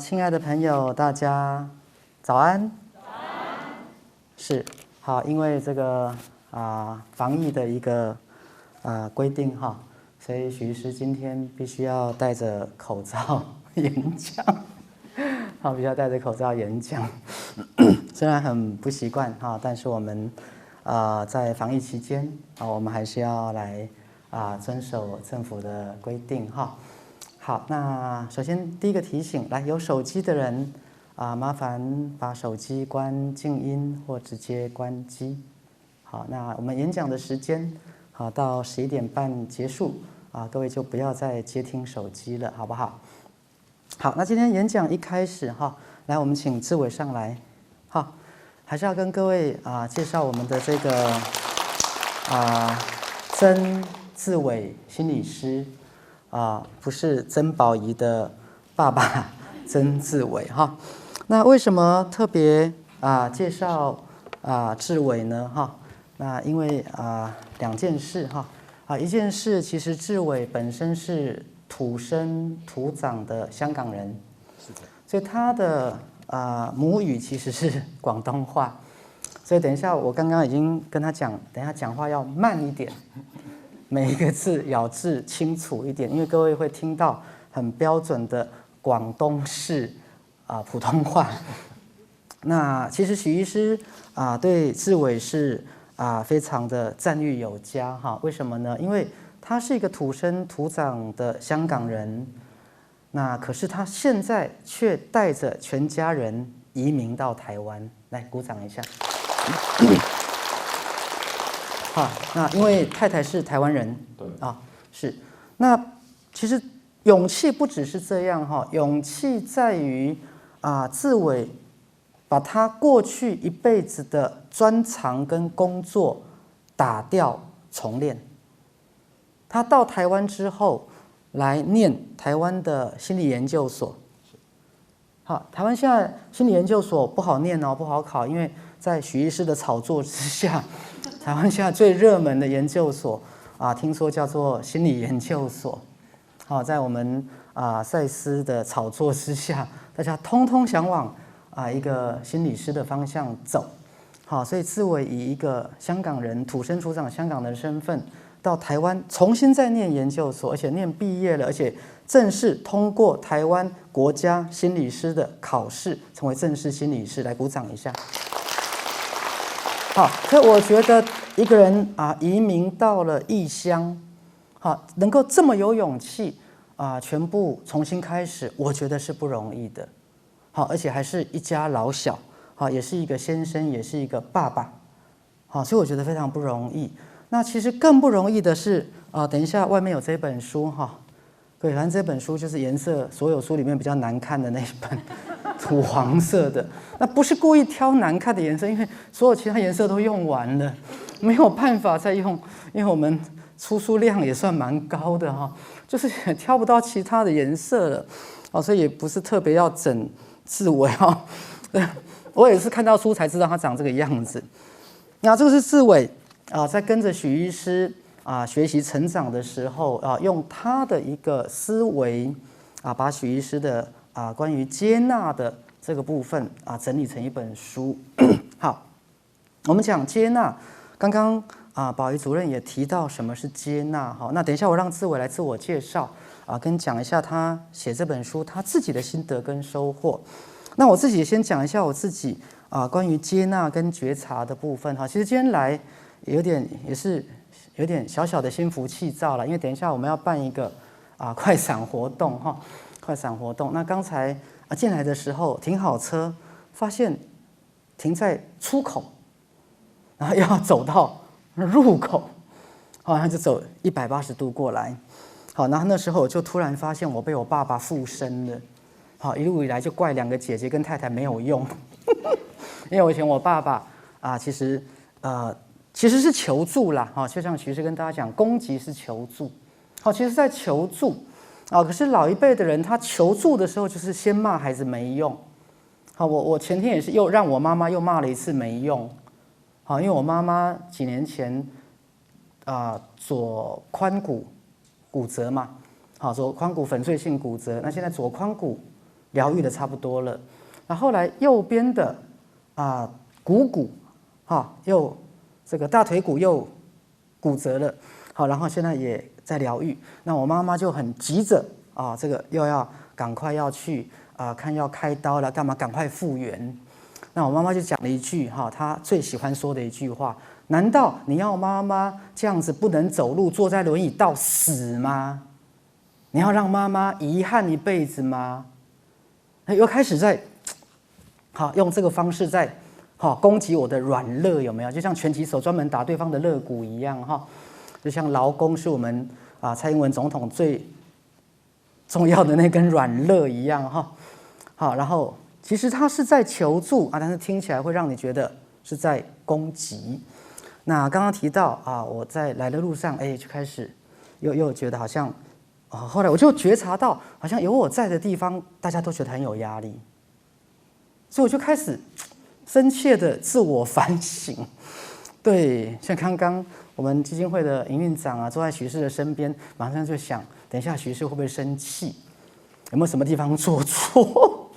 亲爱的朋友，大家早安。早安。是好，因为这个防疫的一个规定哈，所以许医师今天必须要戴着口罩演讲。好，必须要戴着口罩演讲。虽然很不习惯哈，但是我们在防疫期间我们还是要来遵守政府的规定哈。好，那首先第一个提醒，来有手机的人麻烦把手机关静音或直接关机。好，那我们演讲的时间到11点半结束各位就不要再接听手机了，好不好？好，那今天演讲一开始来我们请志伟上来。好，还是要跟各位介绍我们的这个曾志伟心理师。不是曾宝仪的爸爸曾志伟哈。那为什么特别介绍志伟呢哈？那因为两件事哈一件事其实志伟本身是土生土长的香港人，是的，所以他的母语其实是广东话，所以等一下我刚刚已经跟他讲，等一下讲话要慢一点。每一个字咬字清楚一点，因为各位会听到很标准的广东式普通话。那其实许医师对志伟是非常的赞誉有加哈。为什么呢？因为他是一个土生土长的香港人，那可是他现在却带着全家人移民到台湾。来，鼓掌一下。好，那因为太太是台湾人，对是。那其实勇气不只是这样哈，勇气在于志伟把他过去一辈子的专长跟工作打掉重练。他到台湾之后来念台湾的心理研究所。好，台湾现在心理研究所不好念不好考，因为在许医师的炒作之下。台湾现在最热门的研究所听说叫做心理研究所。好，在我们赛斯的炒作之下，大家通通想往一个心理师的方向走。好，所以志伟以一个香港人土生土长香港人的身份到台湾重新再念研究所，而且念毕业了，而且正式通过台湾国家心理师的考试，成为正式心理师。来鼓掌一下。好，所以我觉得一个人移民到了异乡，能够这么有勇气全部重新开始，我觉得是不容易的。好，而且还是一家老小，也是一个先生，也是一个爸爸，所以我觉得非常不容易。那其实更不容易的是等一下外面有这本书各位，反正这本书就是颜色所有书里面比较难看的那一本。土黄色的，那不是故意挑难看的颜色，因为所有其他颜色都用完了，没有办法再用，因为我们出书量也算蛮高的就是也挑不到其他的颜色了所以也不是特别要整志伟我也是看到书才知道他长这个样子。那这个是志伟在跟着许医师学习成长的时候用他的一个思维把许医师的关于接纳的这个部分整理成一本书。好，我们讲接纳，刚刚宝仪主任也提到什么是接纳那等一下我让志伟来自我介绍跟讲一下他写这本书他自己的心得跟收获。那我自己先讲一下我自己关于接纳跟觉察的部分其实今天来也是有点小小的心浮气躁了，因为等一下我们要办一个快闪活动快闪活动，那刚才进来的时候停好车，发现停在出口，然后要走到入口，然后就走180度过来。好，然后那时候我就突然发现我被我爸爸附身了。好，一路以来就怪两个姐姐跟太太没有用，因为我以前我爸爸其实是求助啦就像徐师跟大家讲，攻击是求助。好，其实在求助。可是老一辈的人他求助的时候就是先骂孩子没用。好，我前天也是又让我妈妈又骂了一次没用。好，因为我妈妈几年前左髋骨骨折嘛，好，左髋骨粉碎性骨折，那现在左髋骨疗愈的差不多了。那后来右边的股骨又这个大腿骨又骨折了，好，然后现在也在疗愈。那我妈妈就很急着这个又要赶快要去看要开刀了，干嘛赶快复原。那我妈妈就讲了一句她最喜欢说的一句话：难道你要妈妈这样子不能走路，坐在轮椅到死吗？你要让妈妈遗憾一辈子吗？又开始在用这个方式在攻击我的软肋，有没有？就像拳击手专门打对方的肋骨一样就像劳工是我们蔡英文总统最重要的那根软肋一样然后其实他是在求助但是听起来会让你觉得是在攻击。那刚刚提到我在来的路上就开始又觉得好像后来我就觉察到好像有我在的地方大家都觉得很有压力，所以我就开始深切的自我反省。对，像刚刚我们基金会的营运长坐在徐氏的身边，马上就想等一下徐氏会不会生气，有没有什么地方做错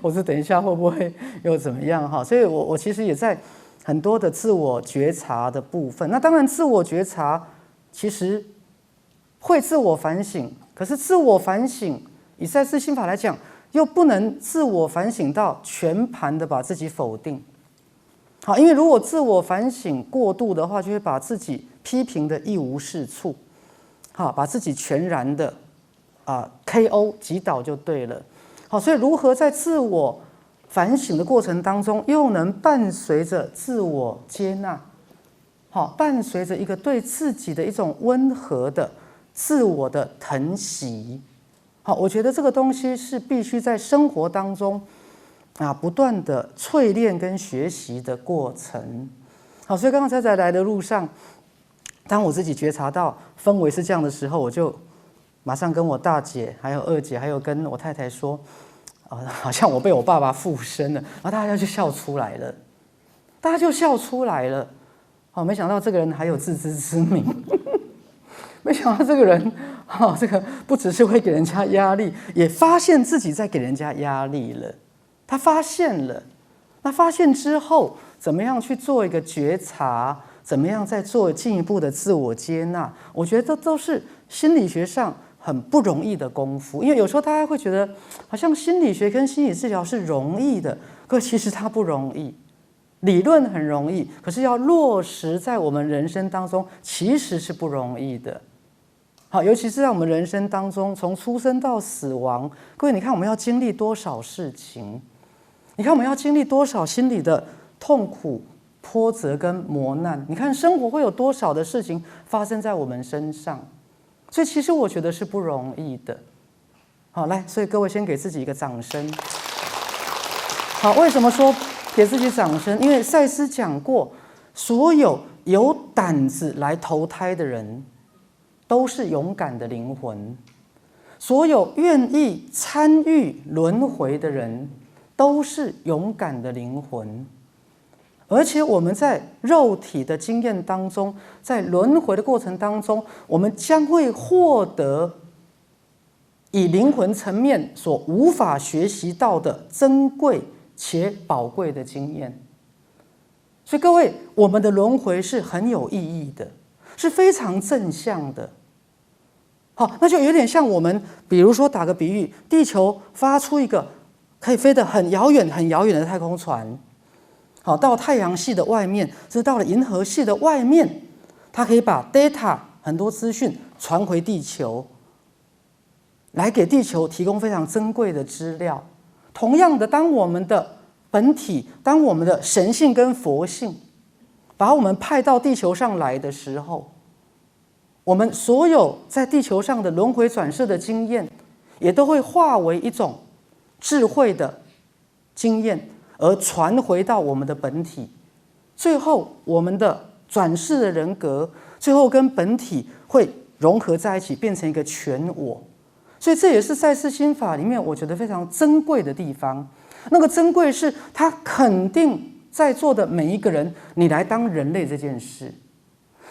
或是等一下会不会又怎么样所以我其实也在很多的自我觉察的部分。那当然自我觉察其实会自我反省，可是自我反省以赛斯心法来讲又不能自我反省到全盘的把自己否定。因为如果自我反省过度的话，就会把自己批评的一无是处，把自己全然的KO 击倒就对了。所以如何在自我反省的过程当中，又能伴随着自我接纳，伴随着一个对自己的一种温和的自我的疼惜，我觉得这个东西是必须在生活当中不断的淬炼跟学习的过程。所以刚刚在来的路上，当我自己觉察到氛围是这样的时候，我就马上跟我大姐还有二姐还有跟我太太说好像我被我爸爸附身了，然后大家就笑出来了，没想到这个人还有自知之明没想到这个人这个不只是会给人家压力，也发现自己在给人家压力了。他发现了，那发现之后怎么样去做一个觉察，怎么样再做进一步的自我接纳，我觉得这都是心理学上很不容易的功夫。因为有时候大家会觉得好像心理学跟心理治疗是容易的，可其实它不容易。理论很容易，可是要落实在我们人生当中其实是不容易的。尤其是在我们人生当中，从出生到死亡，各位你看我们要经历多少事情，你看我们要经历多少心理的痛苦波折跟磨难，你看生活会有多少的事情发生在我们身上，所以其实我觉得是不容易的。来，所以各位先给自己一个掌声。为什么说给自己掌声？因为赛斯讲过，所有有胆子来投胎的人都是勇敢的灵魂，所有愿意参与轮回的人都是勇敢的灵魂。而且我们在肉体的经验当中，在轮回的过程当中，我们将会获得以灵魂层面所无法学习到的珍贵且宝贵的经验。所以各位，我们的轮回是很有意义的，是非常正向的。那就有点像我们比如说打个比喻，地球发出一个可以飞得很遥远很遥远的太空船，到太阳系的外面，甚至到了银河系的外面，它可以把 data 很多资讯传回地球，来给地球提供非常珍贵的资料。同样的，当我们的本体，当我们的神性跟佛性把我们派到地球上来的时候，我们所有在地球上的轮回转世的经验，也都会化为一种智慧的经验，而传回到我们的本体。最后，我们的转世的人格，最后跟本体会融合在一起，变成一个全我。所以这也是赛斯心法里面我觉得非常珍贵的地方。那个珍贵是它肯定在座的每一个人，你来当人类这件事。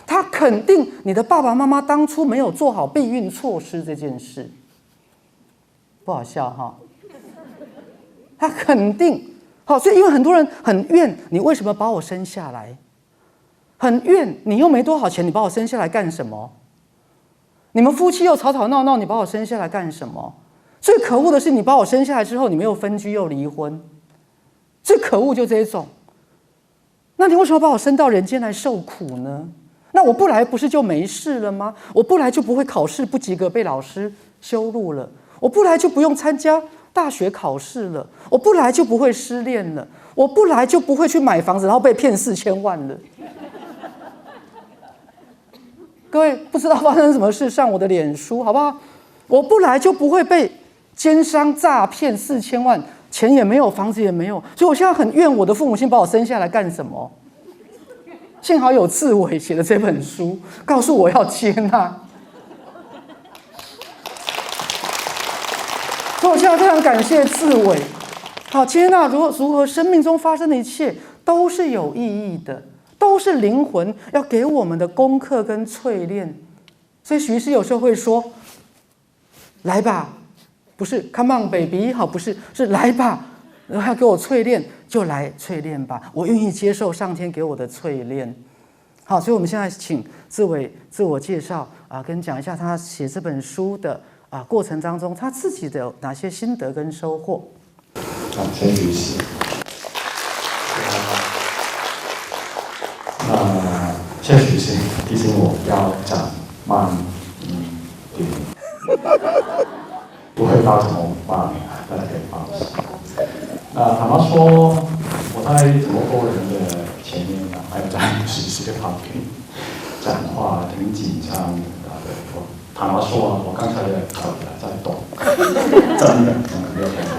他肯定你的爸爸妈妈当初没有做好避孕措施这件事，不好笑他肯定好，所以因为很多人很怨你为什么把我生下来，很怨你又没多少钱，你把我生下来干什么？你们夫妻又吵吵闹闹，你把我生下来干什么？最可恶的是，你把我生下来之后，你们又分居又离婚，最可恶就这一种。那你为什么把我生到人间来受苦呢？那我不来不是就没事了吗？我不来就不会考试不及格被老师羞辱了，我不来就不用参加大学考试了，我不来就不会失恋了，我不来就不会去买房子然后被骗4000万了。各位不知道发生什么事，上我的脸书好不好？我不来就不会被奸商诈骗4000万，钱也没有，房子也没有，所以我现在很怨我的父母亲把我生下来干什么？幸好有志伟写的这本书，告诉我要接纳。所以我现在非常感谢志伟，好，接纳如何生命中发生的一切都是有意义的，都是灵魂要给我们的功课跟淬炼。所以徐师有时候会说：“来吧，不是 come on baby， 好，不是，是来吧，要给我淬炼就来淬炼吧，我愿意接受上天给我的淬炼。”好，所以我们现在请志伟自我介绍啊，跟讲一下他写这本书的过程当中他自己的哪些心得跟收获。谢谢徐师。谢谢徐师提醒我要讲慢一点，不会到什么慢，大家可以放心。坦白说，我在这么多人的前面还有在徐师的旁边讲话，挺紧张的。坦白说，我刚才的腿在抖，真的没有办法。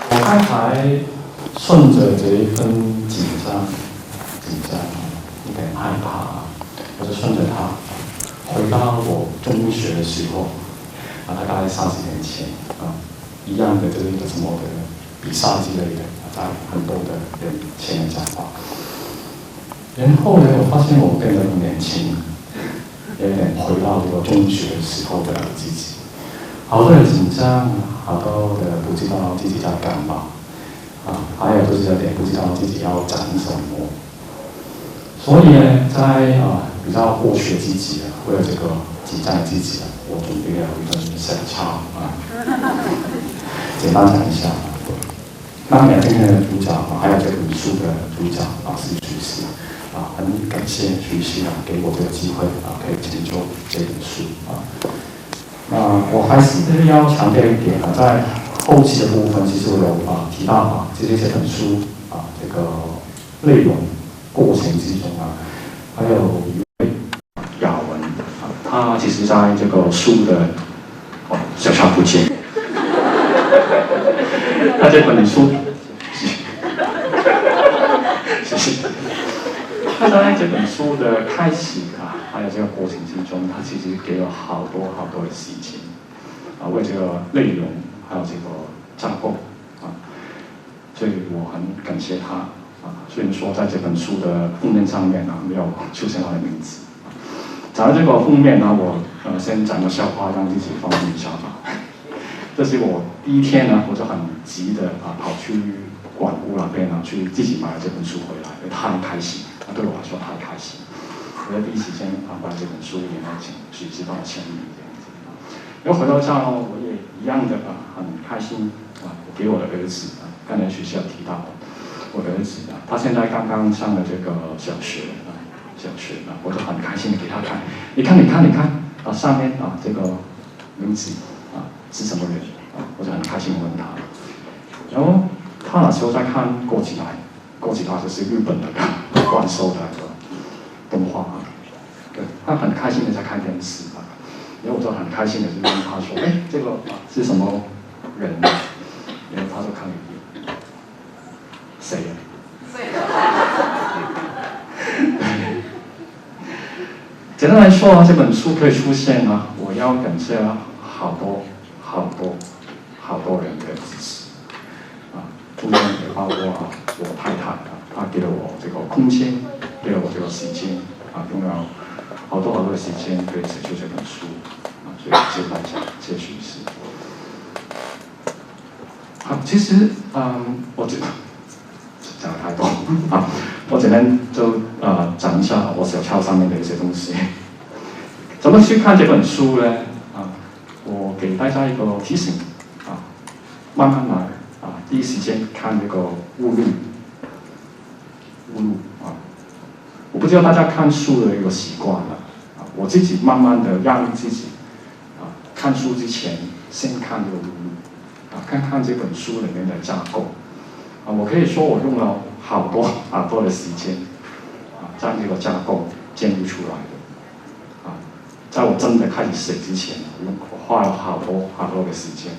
我刚才顺着这一份紧张，有点害怕，我就顺着它回到我中学的时候，大概30年前一样的这个什么的比赛之类的，在很多的人前面讲话。然后呢，我发现我变得很年轻，有点回到我中学时候的自己，好多的紧张，好多的不知道自己在干嘛。还有就是有点不知道自己要讲什么，所以呢，在比较过去的自己为了这个紧张的自己我准备了一份小抄简单讲一下。那今天的主讲还有这本书的主讲是徐师很感谢徐师给我这个机会可以成就这本书那我还是要强调一点在后期的部分，其实我有提到其实这本书这个内容过程之中还有一位雅文他其实在这个书的小小不见，他这本书，谢谢。他在这本书的开始还有这个过程之中，他其实给了好多的时间为这个内容。还有这个架构所以我很感谢他虽然说在这本书的封面上面没有出现他的名字讲到这个封面我先讲个笑话让自己放松一下这是我第一天我就很急的跑去馆屋那边去自己买了这本书回来，太开心对我来说太开心，我在第一时间把这本书也请徐师帮我签名这样子然后回到家我也一样的很开心我给我的儿子刚才学校提到我的儿子他现在刚刚上了这个小学我就很开心的给他看，你看上面这个名字是什么人我就很开心问他，然后他那时候在看过起来就是日本的怪兽的动画对，他很开心的在看电视然后我就很开心的就问他说：“这个是什么人？”然后他就看了一眼，谁呀？简单来说这本书可以出现我要感谢好多人的支持中间也包括我太太她给了我这个空间，给了我这个时间用了好多的时间可以写出这本书所以谢谢大家，谢谢徐师。好，其实我觉得讲了太多啊，我简单就讲一下我小抄上面的一些东西。怎么去看这本书呢？我给大家一个提醒慢慢来第一时间看这个目录我不知道大家看书的一个习惯了我自己慢慢的让自己看书之前先看这个目录看看这本书里面的架构我可以说我用了好多的时间将这个架构建立出来的在我真的开始写之前我花了好多的时间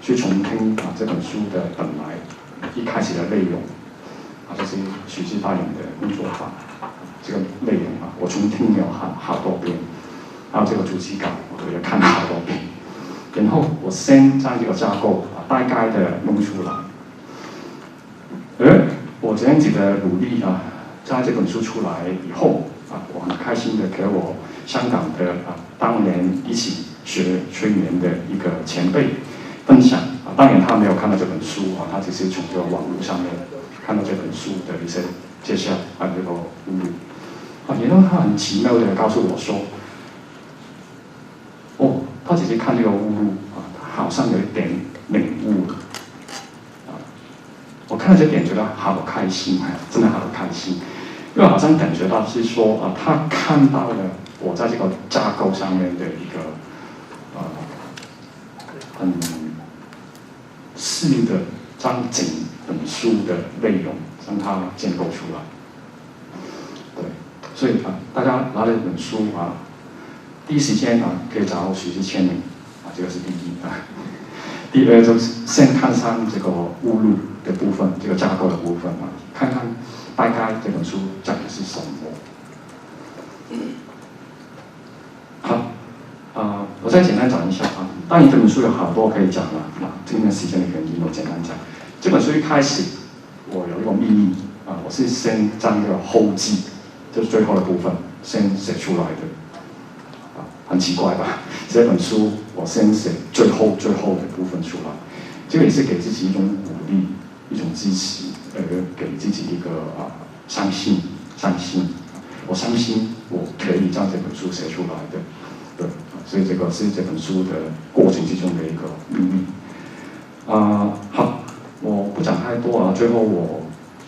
去重听这本书的本来一开始的内容就是许志大人的工作法这个内容我重听了好多遍，还有这个主题稿我也看了好多遍，然后我先将这个架构大概的弄出来，而我这样子的努力在这本书出来以后我很开心的给我香港的当年一起学催眠的一个前辈分享当然他没有看到这本书他只是从这个网络上面看到这本书的一些介绍还有这个目录然后他很奇妙的告诉我说他只是看这个目录好像有一点领悟我看到这点觉得好开心真的好开心因为好像感觉到是说他看到了我在这个架构上面的一个很细的将整本书的内容让它建构出来对所以大家拿了一本书第一时间可以找到许志签名这个是第一第二就是先看上这个目录的部分这个架构的部分看看大概这本书讲的是什么好我再简单讲一下当然这本书有好多可以讲了今天时间的原因我简单讲这本书一开始我有一个秘密我是先将这个后记就是最后的部分先写出来的很奇怪吧这本书我先写最后的部分出来这个也是给自己一种鼓励一种支持给自己一个相信我相信我可以将这本书写出来的对所以这个是这本书的过程之中的一个秘密好我不讲太多最后我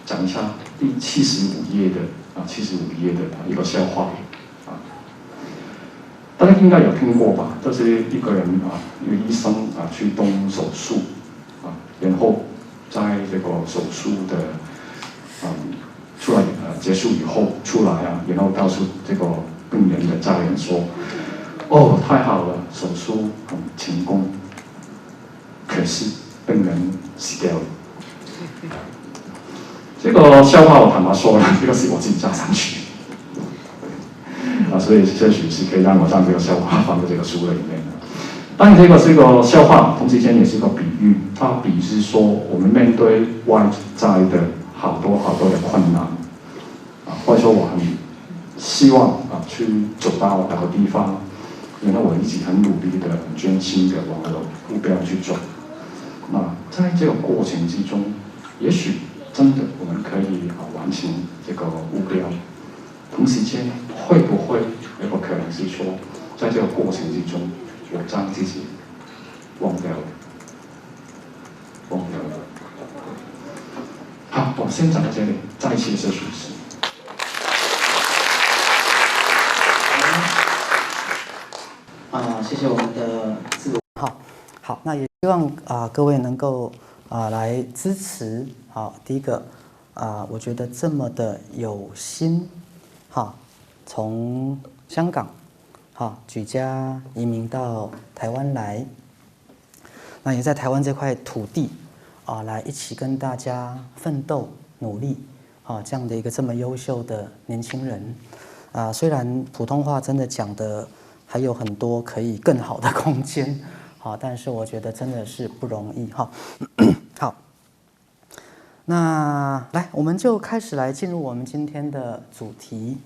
讲一下第75页的一个笑话大家应该有听过吧？这是一个人一个医生去动手术然后在这个手术的出来结束以后出来然后告诉这个病人的家人说太好了手术很成功可是病人死掉了这个笑话我坦白说了这个是我自己加上去所以或许是可以让我将这个笑话放在这个书里面当然这个是一个笑话同时间也是一个比喻它比喻是说我们面对外在的好多的困难或者说我很希望去走到哪个地方然后我一直很努力的很专心的往那个目标去走在这个过程之中也许真的我们可以完成这个目标同时间会不会有个可能是说在这个过程之中我将自己忘掉了好我先讲到这里再一次谢谢谢谢我们的自好那也希望各位能够来支持第一个我觉得这么的有心从香港举家移民到台湾来那也在台湾这块土地来一起跟大家奋斗努力这样的一个这么优秀的年轻人虽然普通话真的讲的还有很多可以更好的空间但是我觉得真的是不容易好那来我们就开始来进入我们今天的主题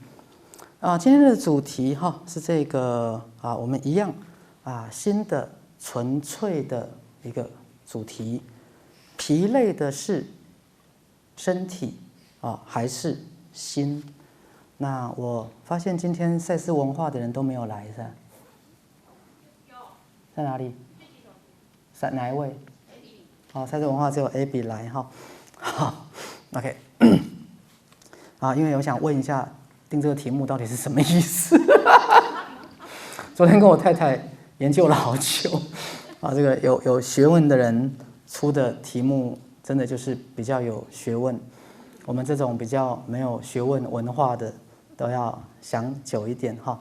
今天的主题是这个我们一样新的纯粹的一个主题疲累的是身体还是心？那我发现今天赛斯文化的人都没有来，是吧？在哪里？哪一位？好，赛斯文化只有 Abby 来哈。好 ，OK。因为我想问一下，定这个题目到底是什么意思？昨天跟我太太研究了好久。这个有学问的人出的题目，真的就是比较有学问。我们这种比较没有学问文化的，都要想久一点哈。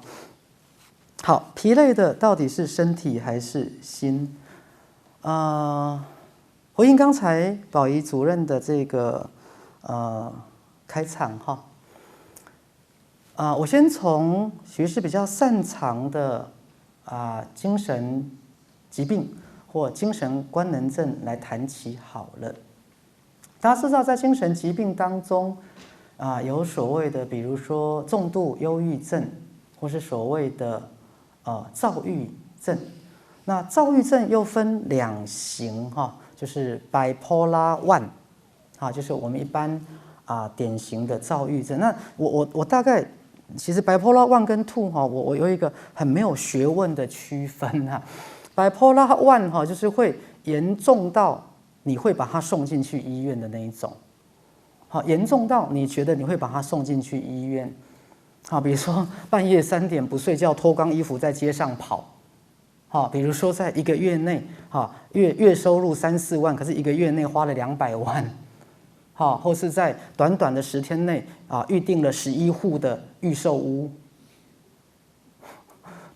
好，疲累的到底是身体还是心？回应刚才宝仪主任的这个开场哈。我先从徐氏比较擅长的精神疾病或精神官能症来谈起好了。大家知道，在精神疾病当中，有所谓的，比如说重度忧郁症，或是所谓的躁郁症。那躁郁症又分2型哈，就是 bipolar one，就是我们一般典型的躁郁症。那我大概其实 bipolar one 跟 two 我有一个很没有学问的区分bipolar one 就是会严重到你会把它送进去医院的那一种，严重到你觉得你会把它送进去医院，比如说半夜3点不睡觉，脱光衣服在街上跑，比如说在1个月内月收入3、4万，可是1个月内花了200万，或是在短短的10天内预定了11户的预售屋，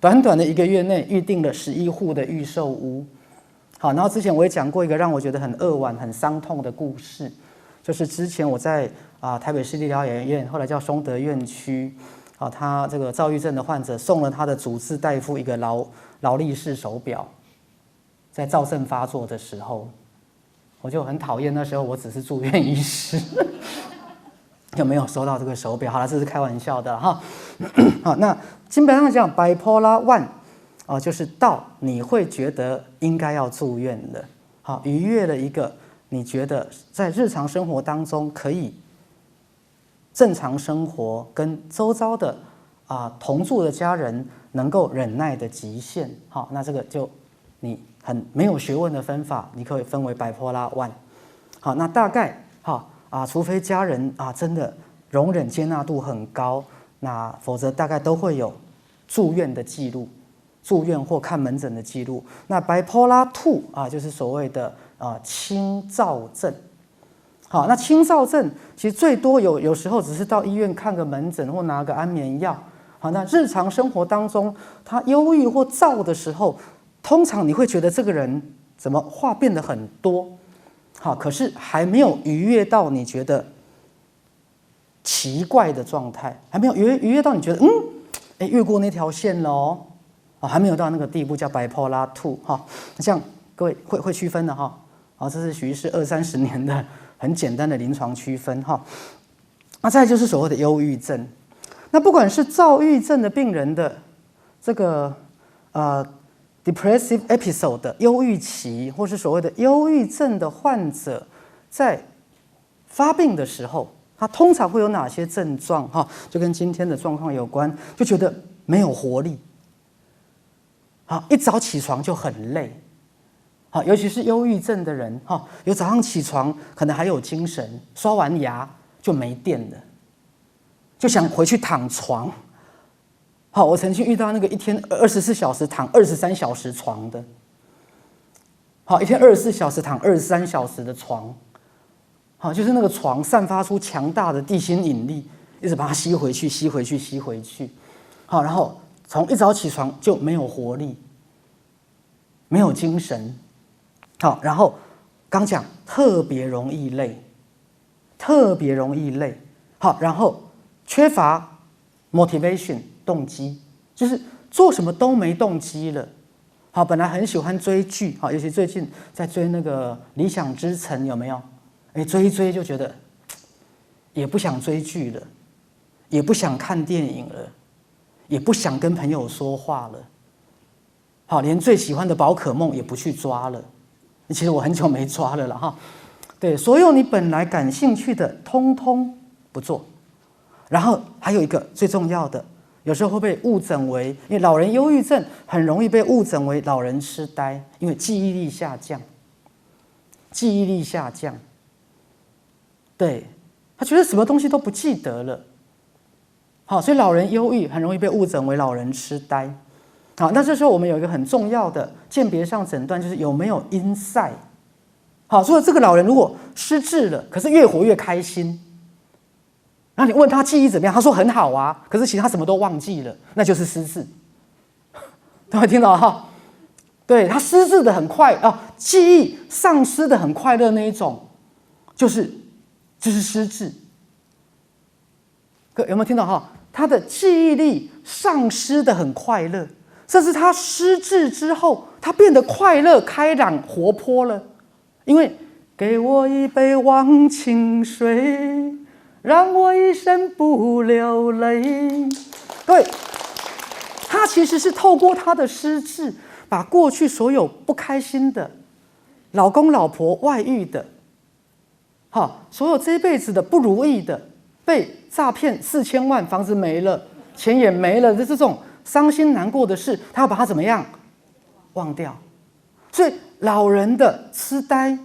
短短的1个月内预定了11户的预售屋。好，然后之前我也讲过一个让我觉得很扼腕、很伤痛的故事，就是之前我在台北市立疗养院，后来叫松德院区，他这个躁郁症的患者送了他的主治大夫一个劳力士手表，在躁症发作的时候，我就很讨厌那时候我只是住院医师，就没有收到这个手表。好了，这是开玩笑的哈。好，那基本上讲 bipolar one。就是到你会觉得应该要住院了，逾越了一个你觉得在日常生活当中可以正常生活，跟周遭的同住的家人能够忍耐的极限。好，那这个就你很没有学问的分法，你可以分为 bipolar one。好，那大概除非家人真的容忍接纳度很高，那否则大概都会有住院的记录。住院或看门诊的记录。那 bipolar two 就是所谓的轻躁症。好，那轻躁症其实最多有时候只是到医院看个门诊或拿个安眠药。好，那日常生活当中他忧郁或躁的时候，通常你会觉得这个人怎么话变得很多，好，可是还没有逾越到你觉得奇怪的状态，还没有逾越到你觉得越过那条线了哦。还没有到那个地步，叫 bipolar two 这样各位会区分的这是许医师20-30年的很简单的临床区分那再来就是所谓的忧郁症。那不管是躁郁症的病人的这个depressive episode 的忧郁期，或是所谓的忧郁症的患者，在发病的时候，他通常会有哪些症状就跟今天的状况有关，就觉得没有活力。一早起床就很累，尤其是忧郁症的人，有早上起床可能还有精神，刷完牙就没电了，就想回去躺床。我曾经遇到那个一天24小时躺23小时床的，一天24小时躺23小时的床，就是那个床散发出强大的地心引力，一直把它吸回去，吸回去，吸回去，然后从一早起床就没有活力，没有精神，然后刚讲特别容易累，特别容易累，然后缺乏 motivation 动机，就是做什么都没动机了。本来很喜欢追剧，尤其最近在追那个《理想之城》，有没有？追一追就觉得也不想追剧了，也不想看电影了，也不想跟朋友说话了，连最喜欢的宝可梦也不去抓了。其实我很久没抓了对，所有你本来感兴趣的，通通不做。然后还有一个最重要的，有时候会被误诊为，因为老人忧郁症很容易被误诊为老人痴呆，因为记忆力下降。记忆力下降，对，他觉得什么东西都不记得了。好，所以老人忧郁很容易被误诊为老人痴呆。好，那这时候我们有一个很重要的鉴别上诊断，就是有没有 insight。好，所以这个老人如果失智了，可是越活越开心，然后你问他记忆怎么样，他说很好啊，可是其实他什么都忘记了，那就是失智。各位听到哈？对，他失智的很快啊，记忆丧失的很快乐那一种，就是失智。有没有听到哈？他的记忆力丧失的很快乐，这是他失智之后，他变得快乐、开朗、活泼了。因为给我一杯忘情水，让我一生不流泪。对，他其实是透过他的失智，把过去所有不开心的、老公老婆外遇的，所有这一辈子的不如意的，被诈骗4000万，房子没了，钱也没了的这种伤心难过的事，他要把它怎么样忘掉？所以老人的痴呆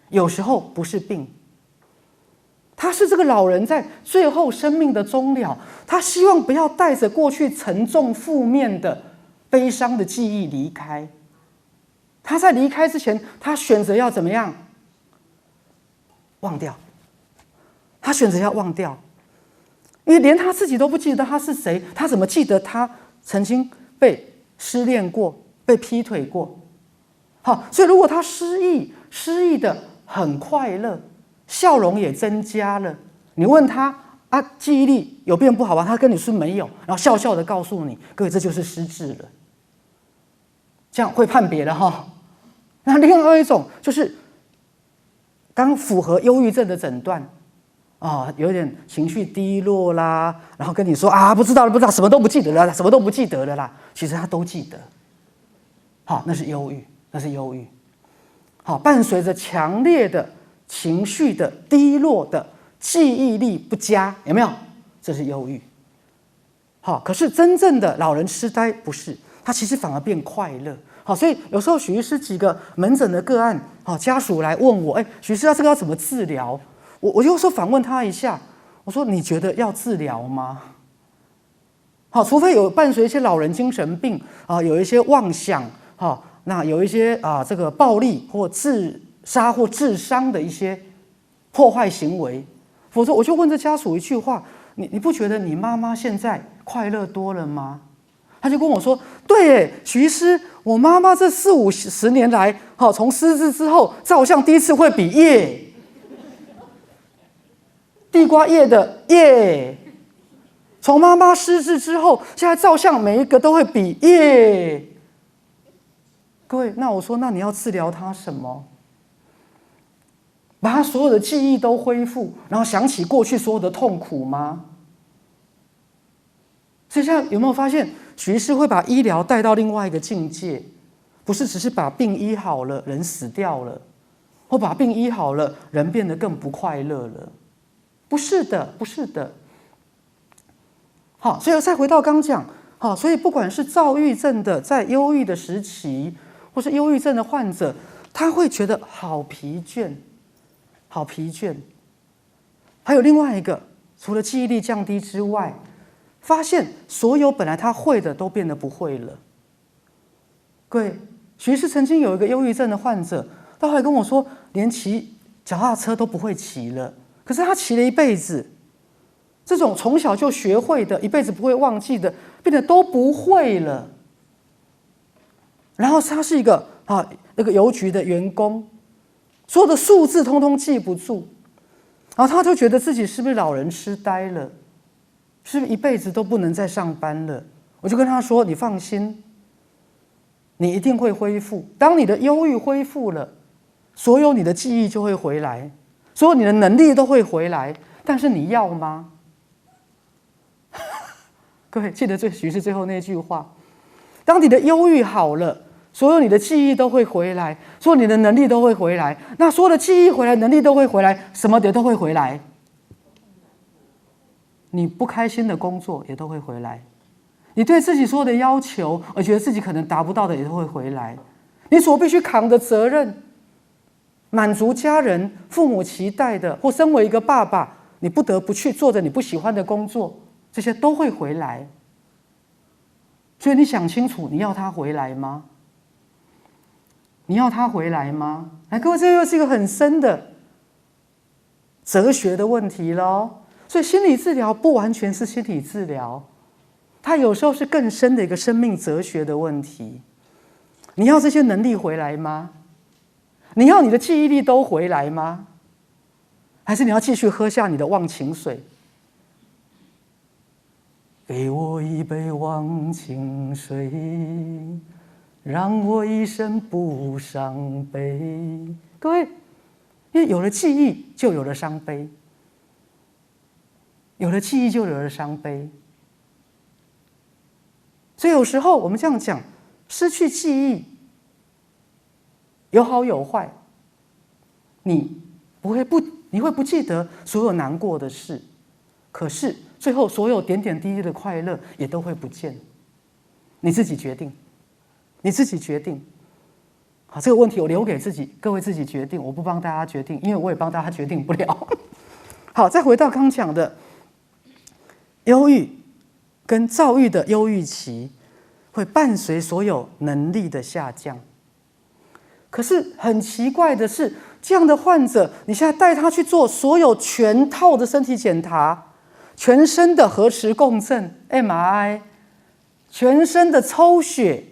有时候不是病，他是这个老人在最后生命的终了，他希望不要带着过去沉重负面的悲伤的记忆离开。他在离开之前，他选择要怎么样？忘掉。他选择要忘掉，因为连他自己都不记得他是谁，他怎么记得他曾经被失恋过、被劈腿过？好，所以如果他失忆的很快乐，笑容也增加了，你问他啊，记忆力有变不好吧？他跟你说没有，然后笑笑的告诉你，各位这就是失智了。这样会判别的哈。那另外一种就是刚符合忧郁症的诊断有点情绪低落啦，然后跟你说啊，不知道，什么都不记得了，什么都不记得了啦。其实他都记得。好，那是忧郁，那是忧郁。好，伴随着强烈的情绪的低落的记忆力不佳，有没有？这是忧郁。好，可是真正的老人痴呆不是，他其实反而变快乐。好，所以有时候许医师几个门诊的个案，家属来问我，许医师，这个要怎么治疗？我就说反问他一下，我说你觉得要治疗吗？好，除非有伴随一些老人精神病有一些妄想那有一些这个暴力或自杀或自伤的一些破坏行为，否则我就问这家属一句话：你不觉得你妈妈现在快乐多了吗？他就跟我说：对耶，许医师，我妈妈这40-50年来，从失智之后照相第一次会比耶。地瓜叶的叶，从妈妈失智之后，现在照相每一个都会比耶。各位，那我说，那你要治疗他什么？把他所有的记忆都恢复，然后想起过去所有的痛苦吗？所以现在有没有发现，许医师会把医疗带到另外一个境界？不是只是把病医好了，人死掉了，或把病医好了，人变得更不快乐了。不是的，不是的。好，所以再回到刚讲，好，所以不管是躁郁症的在忧郁的时期，或是忧郁症的患者，他会觉得好疲倦，好疲倦。还有另外一个，除了记忆力降低之外，发现所有本来他会的都变得不会了。各位，许医师曾经有一个忧郁症的患者，他还跟我说，连骑脚踏车都不会骑了。可是他骑了一辈子，这种从小就学会的，一辈子不会忘记的，变得都不会了。然后他是一个那个邮局的员工，所有的数字通通记不住，然后他就觉得自己是不是老人痴呆了，是不是一辈子都不能再上班了？我就跟他说：“你放心，你一定会恢复。当你的忧郁恢复了，所有你的记忆就会回来。”所有你的能力都会回来，但是你要吗？各位记得许医师最后那句话：当你的忧郁好了，所有你的记忆都会回来，所有你的能力都会回来。那所有的记忆回来，能力都会回来，什么的都会回来。你不开心的工作也都会回来，你对自己所有的要求，而觉得自己可能达不到的也都会回来。你所必须扛的责任，满足家人、父母期待的，或身为一个爸爸，你不得不去做着你不喜欢的工作，这些都会回来。所以你想清楚，你要他回来吗？你要他回来吗？来，各位，这又是一个很深的哲学的问题咯。所以心理治疗不完全是心理治疗，它有时候是更深的一个生命哲学的问题。你要这些能力回来吗？你要你的记忆力都回来吗？还是你要继续喝下你的忘情水？给我一杯忘情水，让我一生不伤悲。各位，因为有了记忆，就有了伤悲；有了记忆，就有了伤悲。所以有时候我们这样讲，失去记忆有好有坏。你会不记得所有难过的事，可是最后所有点点滴滴的快乐也都会不见。你自己决定，你自己决定。好，这个问题我留给各位自己决定，我不帮大家决定，因为我也帮大家决定不了。好，再回到刚讲的忧郁跟躁郁的忧郁期，会伴随所有能力的下降。可是很奇怪的是，这样的患者，你现在带他去做所有全套的身体检查，全身的核磁共振 MRI， 全身的抽血，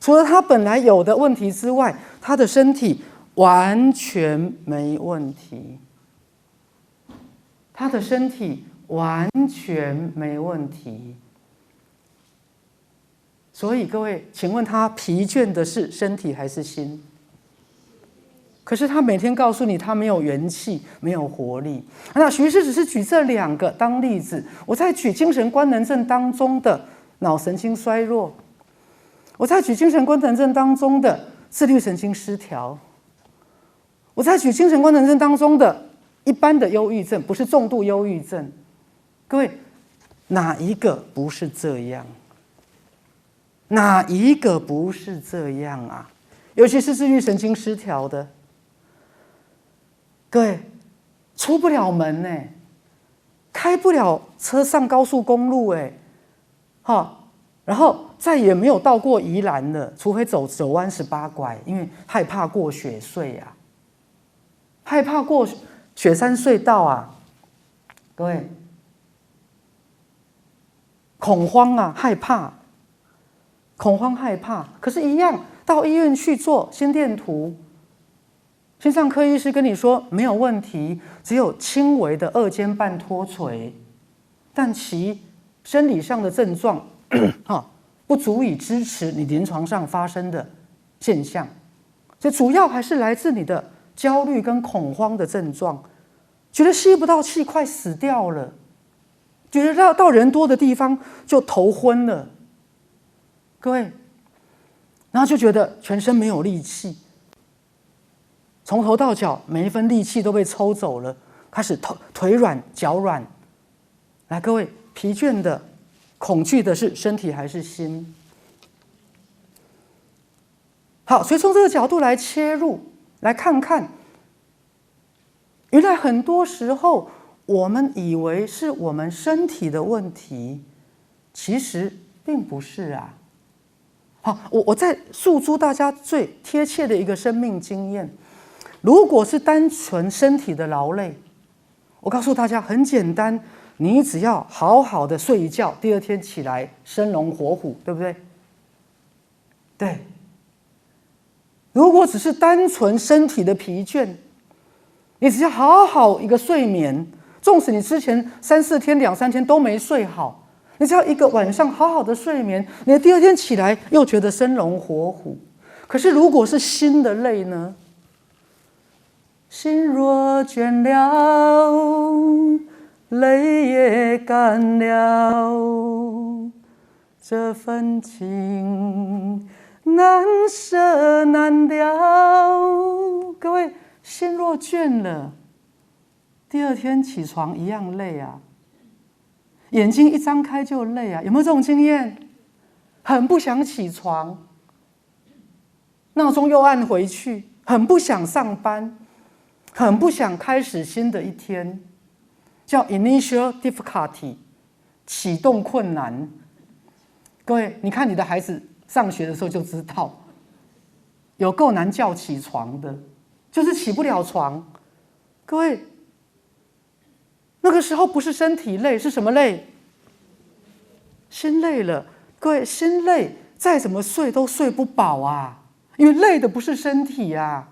除了他本来有的问题之外，他的身体完全没问题。他的身体完全没问题。所以各位，请问他疲倦的是身体还是心？可是他每天告诉你他没有元气，没有活力。那徐医师只是举这2个当例子，我再举精神官能症当中的脑神经衰弱，我再举精神官能症当中的自律神经失调，我再举精神官能症当中的一般的忧郁症，不是重度忧郁症。各位，哪一个不是这样？哪一个不是这样啊？尤其是自律神经失调的，各位出不了门呢，开不了车上高速公路哎，然后再也没有到过宜兰了，除非走9弯18拐，因为害怕过雪隧啊，害怕过雪山隧道啊，各位，恐慌啊，害怕，恐慌害怕，可是一样到医院去做心电图，心脏科医师跟你说没有问题，只有轻微的2尖瓣脱垂，但其生理上的症状不足以支持你临床上发生的现象，所以主要还是来自你的焦虑跟恐慌的症状，觉得吸不到气，快死掉了，觉得到人多的地方就头昏了，各位，然后就觉得全身没有力气，从头到脚每一分力气都被抽走了，开始腿软脚软。来，各位，疲倦的恐惧的是身体还是心？好，所以从这个角度来切入，来看看，原来很多时候我们以为是我们身体的问题，其实并不是啊。好，我再诉诸大家最贴切的一个生命经验。如果是单纯身体的劳累，我告诉大家很简单，你只要好好的睡一觉，第2天起来生龙活虎，对不对？对。如果只是单纯身体的疲倦，你只要好好一个睡眠，纵使你之前3、4天、2、3天都没睡好，你只要一个晚上好好的睡眠，你的第2天起来又觉得生龙活虎。可是如果是心的累呢？心若倦了，泪也干了，这份情难舍难了。各位，心若倦了，第二天起床一样累啊，眼睛一张开就累啊，有没有这种经验？很不想起床，闹钟又按回去，很不想上班，很不想开始新的一天，叫 initial difficulty， 启动困难。各位，你看你的孩子上学的时候就知道，有够难叫起床的，就是起不了床。各位，那个时候不是身体累，是什么累？心累了。各位，心累，再怎么睡都睡不饱啊，因为累的不是身体啊，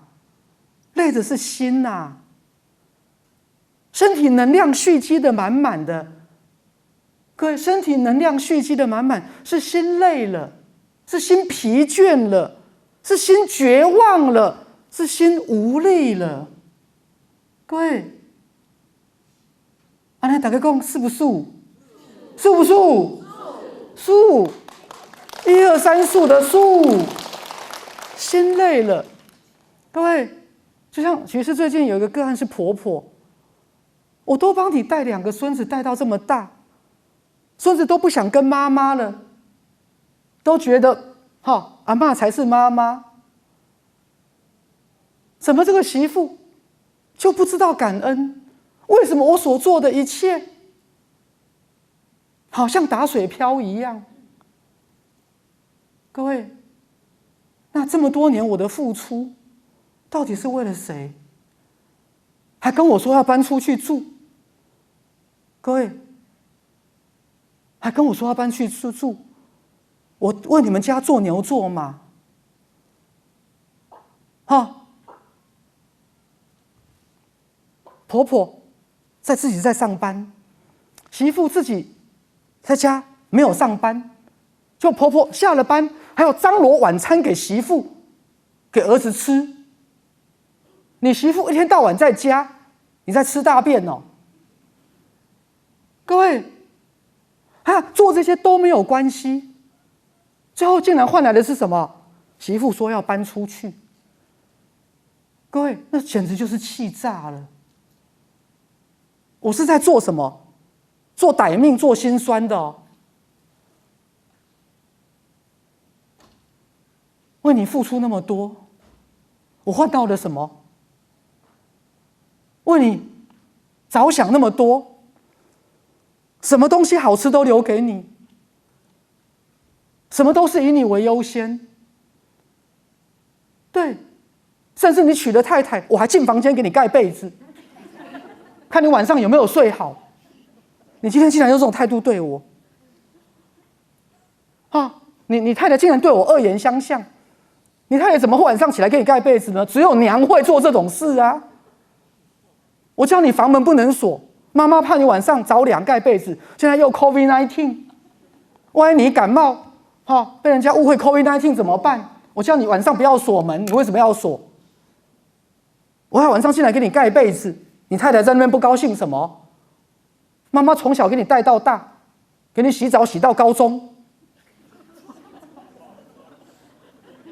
累的是心啊。身体能量蓄积的满满的，各位，身体能量蓄积的满满，是心累了，是心疲倦了，是心绝望了，是心无力了。各位，安尼大家讲是不是？是不是？数，1、2、3数的数，心累了。各位，就像其实最近有一个个案是婆婆，我都帮你带2个孙子带到这么大，孙子都不想跟妈妈了，都觉得阿嬷才是妈妈。怎么这个媳妇就不知道感恩？为什么我所做的一切好像打水漂一样？各位，那这么多年我的付出到底是为了谁？还跟我说要搬出去住，各位，还跟我说要搬去住，我为你们家做牛做马，婆婆自己在上班，媳妇自己在家没有上班，就婆婆下了班还要张罗晚餐给媳妇给儿子吃。你媳妇一天到晚在家，你在吃大便哦。各位，做这些都没有关系，最后竟然换来的是什么？媳妇说要搬出去。各位，那简直就是气炸了。我是在做什么？做歹命、做心酸的哦。为你付出那么多，我换到了什么？为你着想那么多，什么东西好吃都留给你，什么都是以你为优先。对，甚至你娶了太太，我还进房间给你盖被子，看你晚上有没有睡好。你今天竟然用这种态度对我，你太太竟然对我恶言相向，你太太怎么会晚上起来给你盖被子呢？只有娘会做这种事啊！我叫你房门不能锁，妈妈怕你晚上着凉盖被子，现在又 COVID-19， 万一你感冒，被人家误会 COVID-19 怎么办？我叫你晚上不要锁门，你为什么要锁？我还晚上进来给你盖被子，你太太在那边不高兴什么？妈妈从小给你带到大，给你洗澡洗到高中，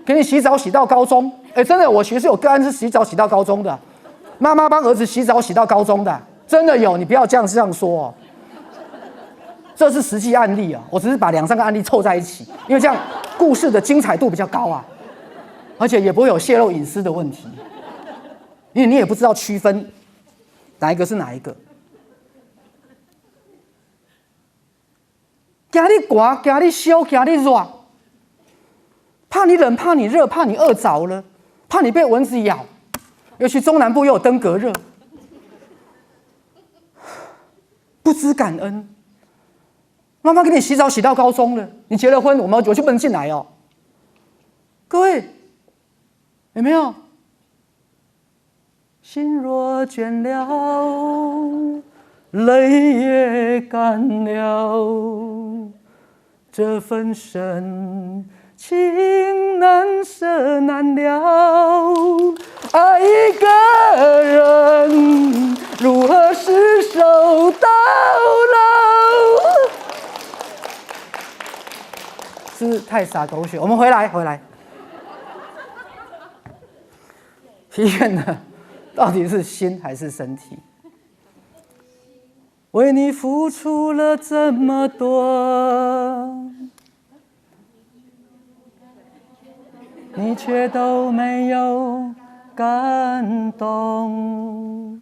给你洗澡洗到高中。真的，我其实有个案是洗澡洗到高中的，妈妈帮儿子洗澡洗到高中的，真的有，你不要这样说哦。这是实际案例啊，我只是把2、3个案例凑在一起，因为这样故事的精彩度比较高啊，而且也不会有泄露隐私的问题，因为你也不知道区分哪一个是哪一个。怕你寒，怕你烧，怕你热，怕你冷，怕你热，怕你饿着了，怕你被蚊子咬。尤其中南部又有登革热，不知感恩。妈妈给你洗澡洗到高中了，你结了婚，我就不能进来哦。各位，有没有？心若倦了，泪也干了，这份深情难舍难了。爱一个人，如何厮守到老？是太洒狗血。我们回来。疲倦的到底是心还是身体？为你付出了这么多，你却都没有感动。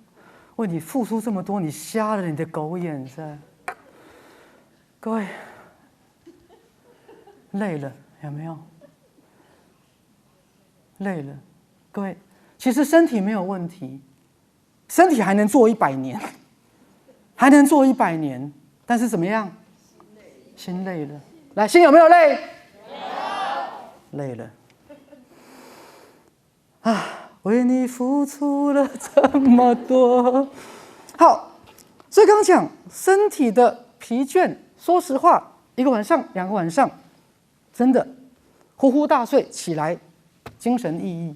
为你付出这么多，你瞎了你的狗眼噻！各位，累了有没有？累了，各位，其实身体没有问题，身体还能做100年，还能做100年，但是怎么样？心累了。来，心有没有累？有。累了。啊，为你付出了这么多。好，所以刚刚讲身体的疲倦，说实话，1个晚上、2个晚上，真的呼呼大睡起来，精神奕奕。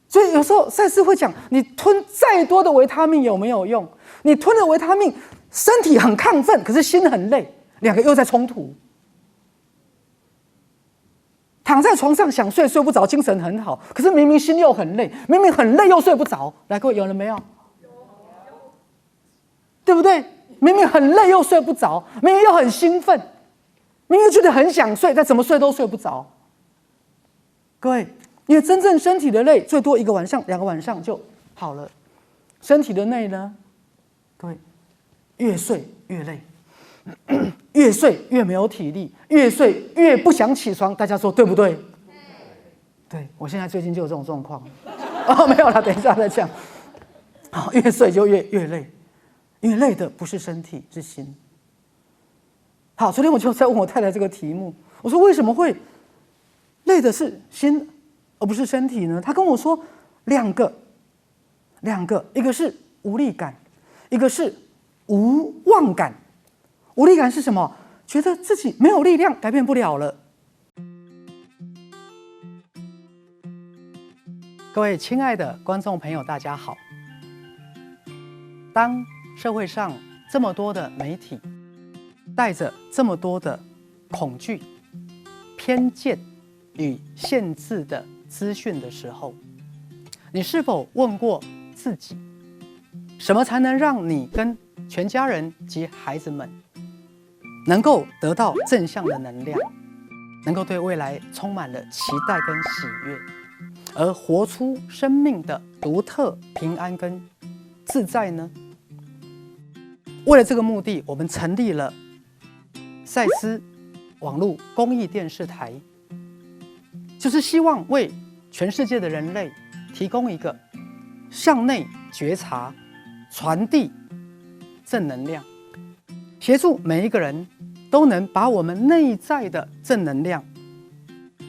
所以有时候赛斯会讲，你吞再多的维他命有没有用？你吞了维他命，身体很亢奋，可是心很累，两个又在冲突。躺在床上想睡，睡不着，精神很好，可是明明心又很累，明明很累又睡不着。来，各位有人没有？对不对？明明很累又睡不着，明明又很兴奋，明明觉得很想睡，但怎么睡都睡不着。各位，因为真正身体的累，最多1个晚上、2个晚上就好了。身体的累呢，各位，越睡越累。越睡越没有体力，越睡越不想起床，大家说对不对？对，我现在最近就有这种状况。哦，没有了，等一下再讲。好，越睡就越累，因为累的不是身体，是心。好，昨天我就在问我太太这个题目，我说为什么会累的是心而不是身体呢？她跟我说两个，一个是无力感，一个是无望感。无力感是什么？觉得自己没有力量，改变不了了。各位亲爱的观众朋友，大家好。当社会上这么多的媒体带着这么多的恐惧、偏见与限制的资讯的时候，你是否问过自己，什么才能让你跟全家人及孩子们能够得到正向的能量，能够对未来充满了期待跟喜悦，而活出生命的独特平安跟自在呢？为了这个目的，我们成立了赛斯网络公益电视台，就是希望为全世界的人类提供一个向内觉察、传递正能量，协助每一个人都能把我们内在的正能量，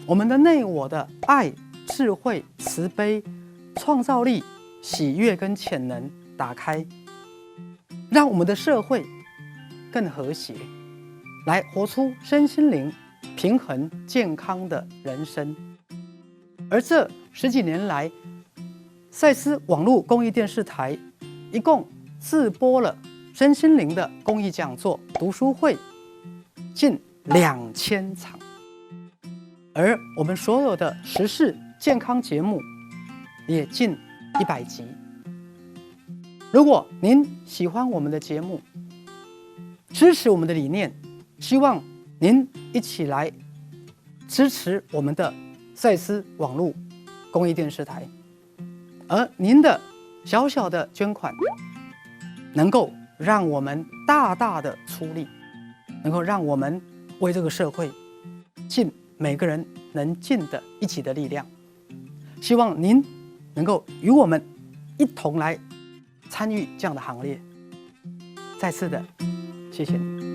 我们的内我的爱、智慧、慈悲、创造力、喜悦跟潜能打开，让我们的社会更和谐，来活出身心灵平衡健康的人生。而这10几年来，赛斯网络公益电视台一共自播了身心灵的公益讲座、读书会近2000场，而我们所有的时事健康节目也近100集。如果您喜欢我们的节目，支持我们的理念，希望您一起来支持我们的赛斯网络公益电视台，而您的小小的捐款能够让我们大大的出力，能够让我们为这个社会尽每个人能尽的一己的力量。希望您能够与我们一同来参与这样的行列。再次的谢谢你。